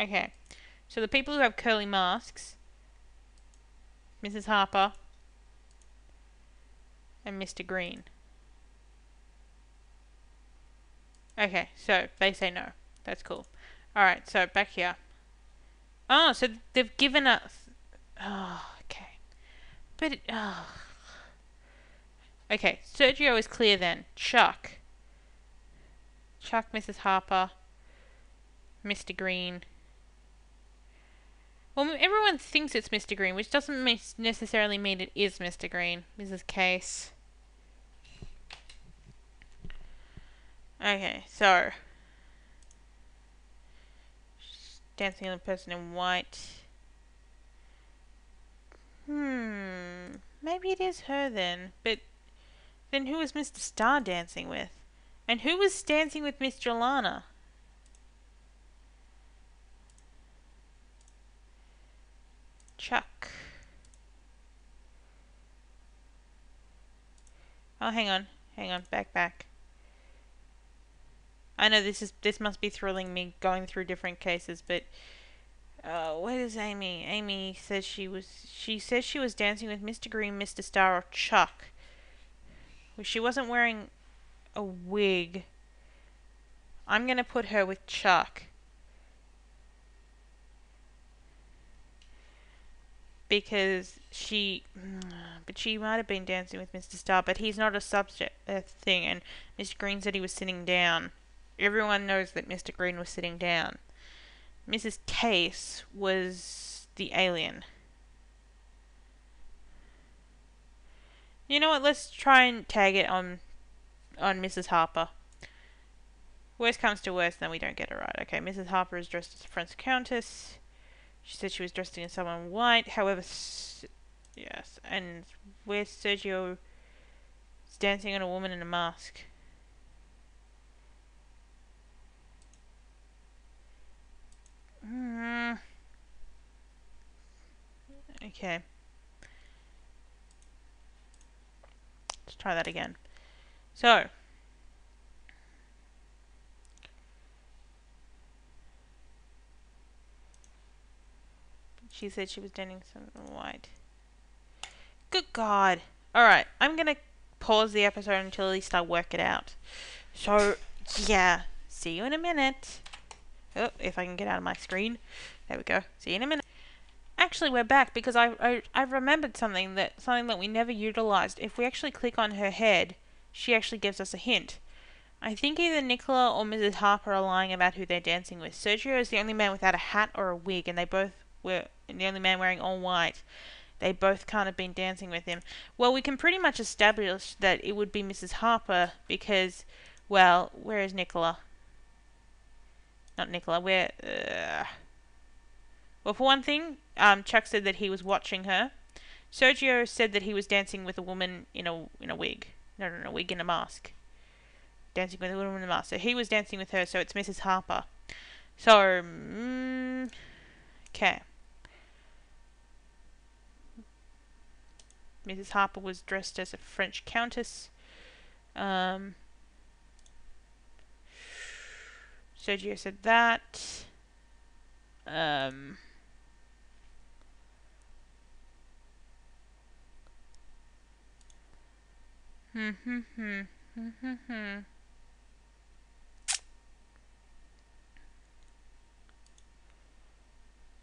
Okay. So the people who have curly masks, Mrs. Harper and Mr. Green. Okay, so they say no. That's cool. Alright, so back here. Oh, so they've given us... Oh, okay. But okay, Sergio is clear then. Chuck, Mrs. Harper, Mr. Green. Well, everyone thinks it's Mr. Green, which doesn't necessarily mean it is Mr. Green. Mrs. Case. Okay, so... Dancing on a person in white. Maybe it is her then. But then who was Mr. Star dancing with? And who was dancing with Miss Jolana? Chuck. Oh, hang on. Back. I know this must be thrilling me going through different cases, but where is Amy? Amy says she says she was dancing with Mr. Green, Mr. Star, or Chuck. She wasn't wearing a wig. I'm gonna put her with Chuck. Because she might have been dancing with Mr. Star, but he's not a subject thing, and Mr. Green said he was sitting down. Everyone knows that Mr. Green was sitting down. Mrs. Case was the alien. You know what, let's try and tag it on Mrs. Harper. Worst comes to worst, then we don't get it right. Okay, Mrs. Harper is dressed as a French countess. She said she was dressed in someone white. However, yes, and where's Sergio is dancing on a woman in a mask? Okay. Let's try that again. So, she said she was dating someone white. Good God. Alright, I'm gonna pause the episode until at least I work it out. So, yeah. See you in a minute. Oh, if I can get out of my screen. There we go. See you in a minute. Actually, we're back because I remembered something that we never utilized. If we actually click on her head, she actually gives us a hint. I think either Nicola or Mrs. Harper are lying about who they're dancing with. Sergio is the only man without a hat or a wig, and they both were the only man wearing all white. They both can't have been dancing with him. Well, we can pretty much establish that it would be Mrs. Harper because, well, where is Nicola? Not Nicola, where... Well, for one thing, Chuck said that he was watching her. Sergio said that he was dancing with a woman in a wig. No, a wig and a mask. Dancing with a woman in a mask. So he was dancing with her, so it's Mrs. Harper. So, okay. Mrs. Harper was dressed as a French countess. Sergio said that.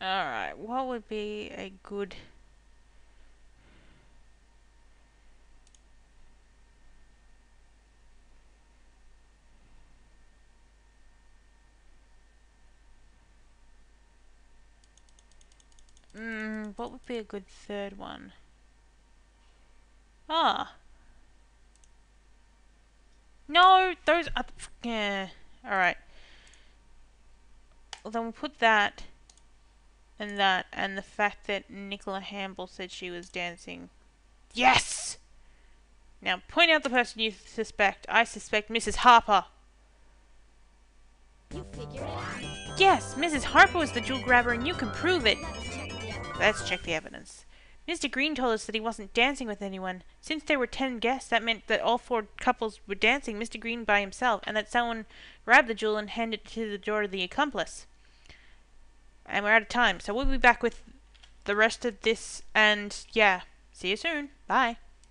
Alright, what would be a good... what would be a good third one? No, those are... Yeah. Alright. Well, then we'll put that... and the fact that Nicola Hamble said she was dancing. Yes! Now, point out the person you suspect. I suspect Mrs. Harper. You figured it out. Yes, Mrs. Harper was the jewel grabber and you can prove it. Let's check the evidence. Mr. Green told us that he wasn't dancing with anyone. Since there were 10 guests, that meant that all 4 couples were dancing, Mr. Green by himself, and that someone grabbed the jewel and handed it to the door of the accomplice. And we're out of time, so we'll be back with the rest of this, and yeah, see you soon. Bye.